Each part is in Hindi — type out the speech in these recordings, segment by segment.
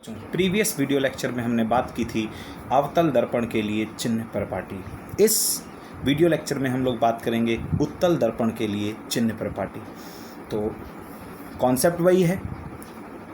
प्रीवियस वीडियो लेक्चर में हमने बात की थी अवतल दर्पण के लिए चिन्ह परिपाटी। इस वीडियो लेक्चर में हम लोग बात करेंगे उत्तल दर्पण के लिए चिन्ह परिपाटी। तो कॉन्सेप्ट वही है,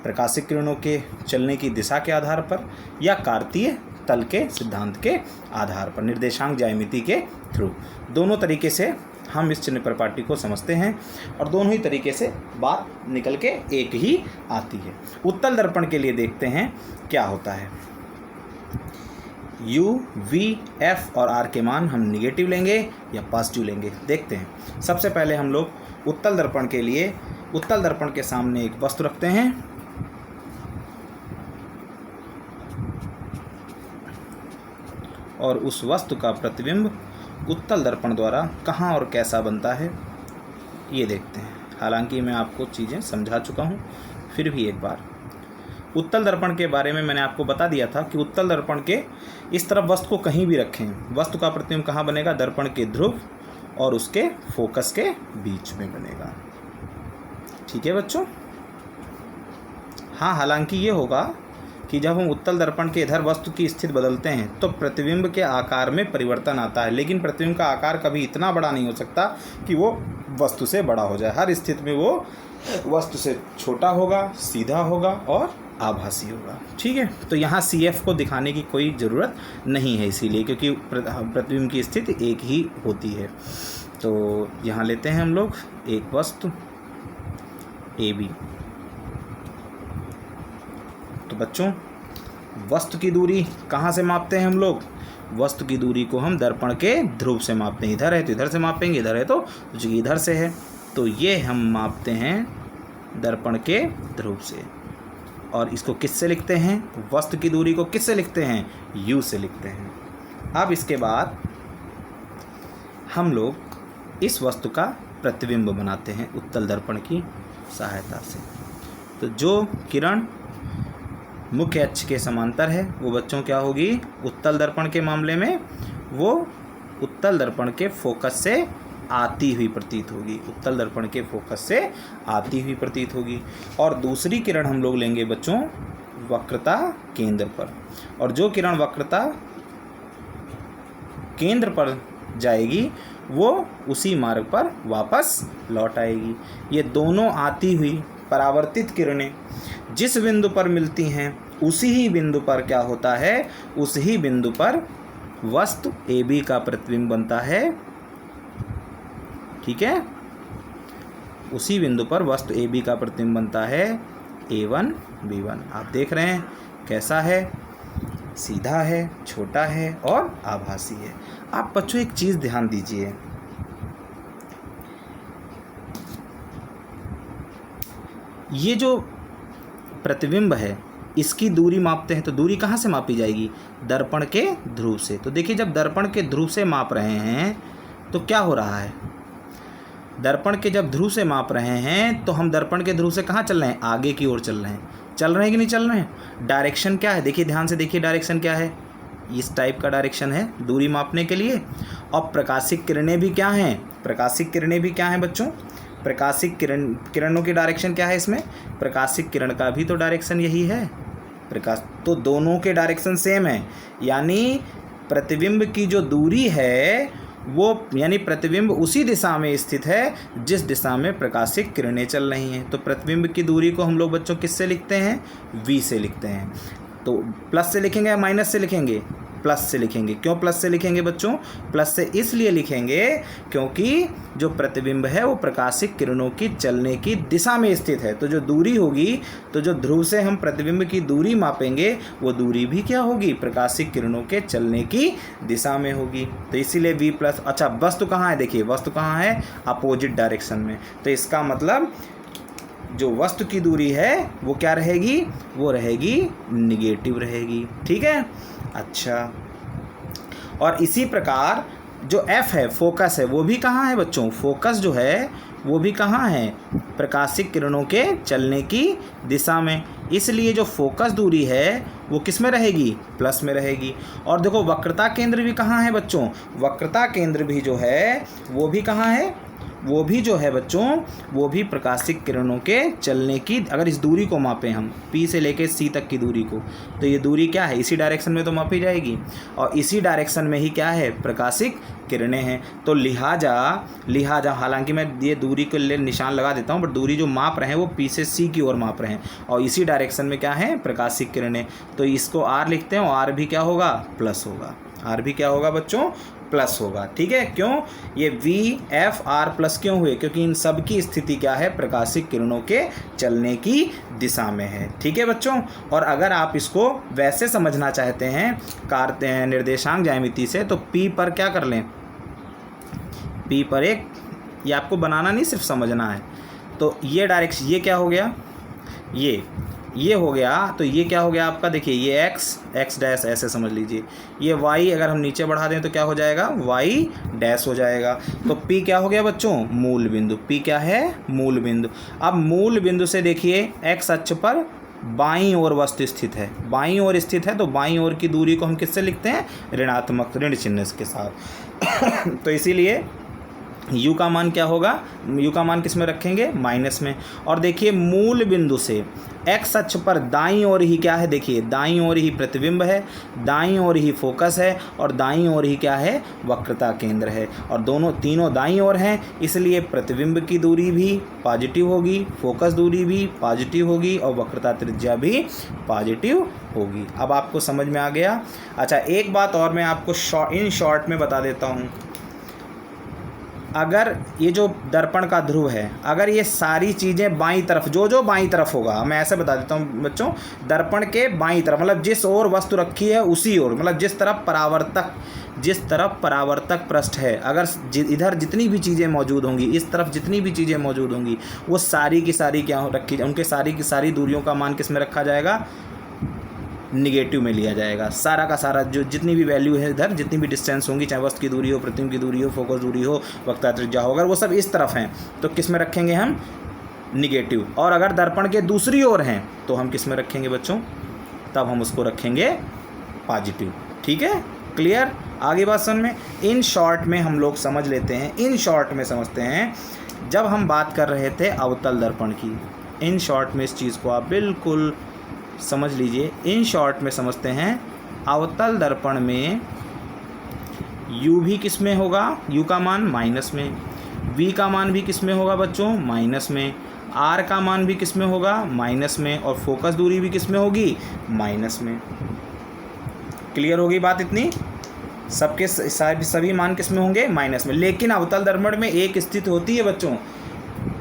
प्रकाशिक किरणों के चलने की दिशा के आधार पर या कार्तीय तल के सिद्धांत के आधार पर निर्देशांक ज्यामिति के थ्रू, दोनों तरीके से हम इस चिन्ह परिपाटी को समझते हैं और दोनों ही तरीके से बात निकल के एक ही आती है। उत्तल दर्पण के लिए देखते हैं क्या होता है। U, V, F और R के मान हम निगेटिव लेंगे या पॉजिटिव लेंगे, देखते हैं। सबसे पहले हम लोग उत्तल दर्पण के लिए उत्तल दर्पण के सामने एक वस्तु रखते हैं और उस वस्तु का प्रतिबिंब उत्तल दर्पण द्वारा कहाँ और कैसा बनता है ये देखते हैं। हालांकि मैं आपको चीज़ें समझा चुका हूँ, फिर भी एक बार उत्तल दर्पण के बारे में मैंने आपको बता दिया था कि उत्तल दर्पण के इस तरफ वस्तु को कहीं भी रखें, वस्तु का प्रतिबिंब कहाँ बनेगा, दर्पण के ध्रुव और उसके फोकस के बीच में बनेगा। ठीक है बच्चों। हाँ, हालांकि ये होगा कि जब हम उत्तल दर्पण के इधर वस्तु की स्थिति बदलते हैं तो प्रतिबिंब के आकार में परिवर्तन आता है, लेकिन प्रतिबिंब का आकार कभी इतना बड़ा नहीं हो सकता कि वो वस्तु से बड़ा हो जाए। हर स्थिति में वो वस्तु से छोटा होगा, सीधा होगा और आभासी होगा। ठीक है, तो यहाँ CF को दिखाने की कोई ज़रूरत नहीं है, इसीलिए क्योंकि प्रतिबिंब की स्थिति एक ही होती है। तो यहाँ लेते हैं हम लोग एक वस्तु AB। तो बच्चों, वस्तु की दूरी कहाँ से मापते हैं हम लोग? वस्तु की दूरी को हम दर्पण के ध्रुव से मापते हैं। इधर है तो इधर से मापेंगे, इधर है तो इधर से है, तो ये हम मापते हैं दर्पण के ध्रुव से। और इसको किससे लिखते हैं? वस्तु की दूरी को किससे लिखते हैं? U से लिखते हैं। अब इसके बाद हम लोग इस वस्तु का प्रतिबिंब बनाते हैं उत्तल दर्पण की सहायता से। तो जो किरण मुख्य अक्ष के समांतर है वो बच्चों क्या होगी? उत्तल दर्पण के मामले में वो उत्तल दर्पण के फोकस से आती हुई प्रतीत होगी, उत्तल दर्पण के फोकस से आती हुई प्रतीत होगी। और दूसरी किरण हम लोग लेंगे बच्चों वक्रता केंद्र पर, और जो किरण वक्रता केंद्र पर जाएगी वो उसी मार्ग पर वापस लौट आएगी। ये दोनों आती हुई परावर्तित किरणें जिस बिंदु पर मिलती हैं उसी ही बिंदु पर क्या होता है? उस ही बिंदु पर वस्तु AB का प्रतिबिंब बनता है। ठीक है, उसी बिंदु पर वस्तु AB का प्रतिबिंब बनता है A1 B1। आप देख रहे हैं कैसा है, सीधा है, छोटा है और आभासी है। आप बच्चों एक चीज़ ध्यान दीजिए, ये जो प्रतिबिंब है इसकी दूरी मापते हैं तो दूरी कहाँ से मापी जाएगी? दर्पण के ध्रुव से। तो देखिए, जब दर्पण के ध्रुव से माप रहे हैं तो क्या हो रहा है? दर्पण के जब ध्रुव से माप रहे हैं तो हम दर्पण के ध्रुव से कहाँ चल रहे हैं? आगे की ओर चल रहे हैं। चल रहे हैं कि नहीं चल रहे हैं? डायरेक्शन क्या है? देखिए, ध्यान से देखिए, डायरेक्शन क्या है? इस टाइप का डायरेक्शन है दूरी मापने के लिए। और प्रकाशिक किरणें भी क्या हैं? प्रकाशिक किरणें भी क्या हैं बच्चों? प्रकाशिक किरणों की डायरेक्शन क्या है इसमें? प्रकाशिक किरण का भी तो डायरेक्शन यही है, तो दोनों के डायरेक्शन सेम है। यानी प्रतिबिंब की जो दूरी है वो, यानी प्रतिबिंब उसी दिशा में स्थित है जिस दिशा में प्रकाशिक किरणें चल रही हैं। तो प्रतिबिंब की दूरी को हम लोग बच्चों किससे लिखते हैं? V से लिखते हैं। तो प्लस से लिखेंगे या माइनस से लिखेंगे? प्लस से लिखेंगे। क्यों प्लस से लिखेंगे बच्चों? प्लस से इसलिए लिखेंगे क्योंकि जो प्रतिबिंब है वो प्रकाशिक किरणों की चलने की दिशा में स्थित है। तो जो दूरी होगी, तो जो ध्रुव से हम प्रतिबिंब की दूरी मापेंगे वो दूरी भी क्या होगी? प्रकाशिक किरणों के चलने की दिशा में होगी। तो इसीलिए V प्लस। अच्छा, वस्तु कहाँ है? देखिए, वस्तु कहाँ है? अपोजिट डायरेक्शन में। तो इसका मतलब जो वस्तु की दूरी है वो क्या रहेगी? वो रहेगी निगेटिव रहेगी। ठीक है, अच्छा। और इसी प्रकार जो F है, फोकस है, वो भी कहाँ है बच्चों? फोकस जो है वो भी कहाँ है? प्रकाशिक किरणों के चलने की दिशा में। इसलिए जो फोकस दूरी है वो किस में रहेगी? प्लस में रहेगी। और देखो, वक्रता केंद्र भी कहाँ है बच्चों? वक्रता केंद्र भी जो है वो भी कहाँ है? वो भी जो है बच्चों, वो भी प्रकाशिक किरणों के चलने की, अगर इस दूरी को मापें हम P से लेके C तक की दूरी को, तो ये दूरी क्या है, इसी डायरेक्शन में तो मापी जाएगी, और इसी डायरेक्शन में ही क्या है, प्रकाशिक किरणें हैं। तो लिहाजा हालांकि मैं ये दूरी के लिए निशान लगा देता हूँ, बट दूरी जो माप रहे हैं वो P से C की ओर माप रहे हैं, और इसी डायरेक्शन में क्या है, प्रकाशिक किरणें। तो इसको R लिखते हैं, और R भी क्या होगा, प्लस होगा। R भी क्या होगा बच्चों, प्लस होगा। ठीक है, क्यों, ये VFR प्लस क्यों हुए, क्योंकि इन सब की स्थिति क्या है, प्रकाशिक किरणों के चलने की दिशा में है। ठीक है बच्चों, और अगर आप इसको वैसे समझना चाहते हैं निर्देशांक ज्यामिति से, तो P पर क्या कर लें, P पर एक, ये आपको बनाना नहीं सिर्फ समझना है। तो ये डायरेक्शन, ये क्या हो गया, ये हो गया, तो ये क्या हो गया आपका, देखिए ये x डैश ऐसे समझ लीजिए, ये y अगर हम नीचे बढ़ा दें तो क्या हो जाएगा, y डैश हो जाएगा। तो P क्या हो गया बच्चों, मूल बिंदु। P क्या है, मूल बिंदु। अब मूल बिंदु से देखिए x अक्ष पर बाईं ओर वस्तु स्थित है, बाईं ओर स्थित है, तो बाईं ओर की दूरी को हम किससे लिखते हैं, ऋणात्मक, ऋण चिन्ह के साथ। तो इसीलिए u का मान क्या होगा, u का मान किस में रखेंगे, माइनस में। और देखिए मूल बिंदु से x अक्ष पर दाईं ओर ही क्या है, देखिए दाईं ओर ही प्रतिबिंब है, दाईं ओर ही फोकस है, और दाईं ओर ही क्या है, वक्रता केंद्र है, और तीनों दाईं ओर हैं, इसलिए प्रतिबिंब की दूरी भी पॉजिटिव होगी, फोकस दूरी भी पॉजिटिव होगी, और वक्रता त्रिज्या भी पॉजिटिव होगी। अब आपको समझ में आ गया। अच्छा, एक बात और मैं आपको इन शॉर्ट में बता देता हूँ। अगर ये जो दर्पण का ध्रुव है, अगर ये सारी चीज़ें बाईं तरफ, जो बाईं तरफ होगा, मैं ऐसे बता देता हूँ बच्चों, दर्पण के बाईं तरफ, मतलब जिस ओर वस्तु रखी है उसी ओर, मतलब जिस तरफ परावर्तक पृष्ठ है, अगर इधर जितनी भी चीज़ें मौजूद होंगी, इस तरफ जितनी भी चीज़ें मौजूद होंगी, वो सारी की सारी क्या रखी, उनके सारी की सारी दूरियों का मान किस में रखा जाएगा, निगेटिव में लिया जाएगा। सारा का सारा जो जितनी भी वैल्यू है इधर, जितनी भी डिस्टेंस होंगी, चाहे वस्तु की दूरी हो, प्रतिबिंब की दूरी हो, फोकस दूरी हो, वक्रता त्रिज्या हो, अगर वो सब इस तरफ हैं तो किस में रखेंगे हम, निगेटिव। और अगर दर्पण के दूसरी ओर हैं तो हम किस में रखेंगे बच्चों, तब हम उसको रखेंगे पॉजिटिव। ठीक है, क्लियर, आगे बात समझ में। इन शॉर्ट में हम लोग समझ लेते हैं, इन शॉर्ट में समझते हैं, जब हम बात कर रहे थे अवतल दर्पण की, इन शॉर्ट में इस चीज़ को आप बिल्कुल समझ लीजिए। इन शॉर्ट में समझते हैं, अवतल दर्पण में u भी किस में होगा, u का मान माइनस में, v का मान भी किस में होगा बच्चों, माइनस में, r का मान भी किस में होगा, माइनस में, और फोकस दूरी भी किस में होगी, माइनस में। क्लियर होगी बात इतनी, सबके सभी मान किस में होंगे, माइनस में। लेकिन अवतल दर्पण में एक स्थिति होती है बच्चों,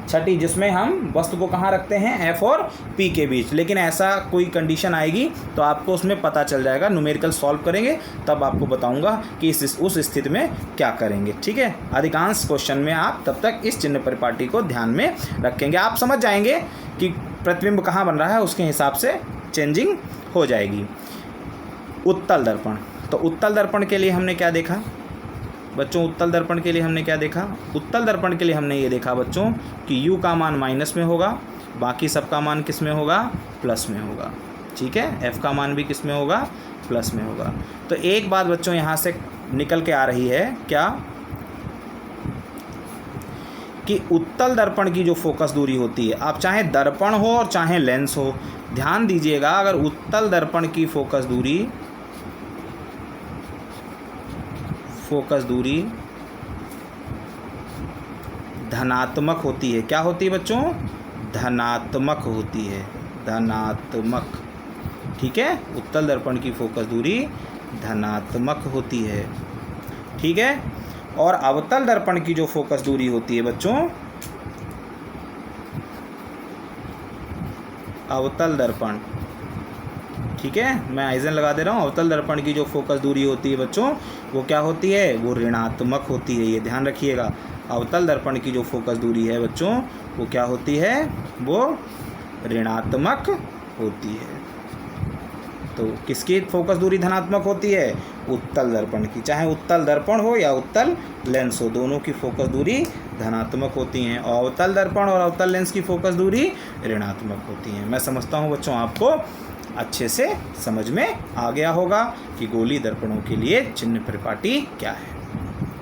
छठी, जिसमें हम वस्तु को कहाँ रखते हैं, F और P के बीच। लेकिन ऐसा कोई कंडीशन आएगी तो आपको उसमें पता चल जाएगा, न्यूमेरिकल सॉल्व करेंगे तब आपको बताऊंगा कि उस स्थिति में क्या करेंगे। ठीक है, अधिकांश क्वेश्चन में आप तब तक इस चिन्ह परिपाटी को ध्यान में रखेंगे, आप समझ जाएंगे कि प्रतिबिंब कहाँ बन रहा है, उसके हिसाब से चेंजिंग हो जाएगी। उत्तल दर्पण, तो उत्तल दर्पण के लिए हमने क्या देखा बच्चों, उत्तल दर्पण के लिए हमने क्या देखा, उत्तल दर्पण के लिए हमने ये देखा बच्चों कि u का मान माइनस में होगा, बाकी सबका मान किस में होगा, प्लस में होगा। ठीक है, f का मान भी किस में होगा, प्लस में होगा। तो एक बात बच्चों यहाँ से निकल के आ रही है क्या, कि उत्तल दर्पण की जो फोकस दूरी होती है, आप चाहे दर्पण हो और चाहे लेंस हो, ध्यान दीजिएगा, अगर उत्तल दर्पण की फोकस दूरी धनात्मक होती है, क्या होती है बच्चों, धनात्मक होती है, धनात्मक। ठीक है, उत्तल दर्पण की फोकस दूरी धनात्मक होती है। ठीक है, और अवतल दर्पण की जो फोकस दूरी होती है बच्चों, अवतल दर्पण, ठीक है, मैं आइजन लगा दे रहा हूँ, अवतल दर्पण की जो फोकस दूरी होती है बच्चों, वो क्या होती है, वो ऋणात्मक होती है। ये ध्यान रखिएगा, अवतल दर्पण की जो फोकस दूरी है बच्चों, वो क्या होती है, वो ऋणात्मक होती है। तो किसकी फोकस दूरी धनात्मक होती है, उत्तल दर्पण की। चाहे उत्तल दर्पण हो या उत्तल लेंस हो, दोनों की फोकस दूरी धनात्मक होती हैं, और अवतल दर्पण और अवतल लेंस की फोकस दूरी ऋणात्मक होती हैं। मैं समझता हूँ बच्चों आपको अच्छे से समझ में आ गया होगा कि गोलीय दर्पणों के लिए चिन्ह परिपाटी क्या है।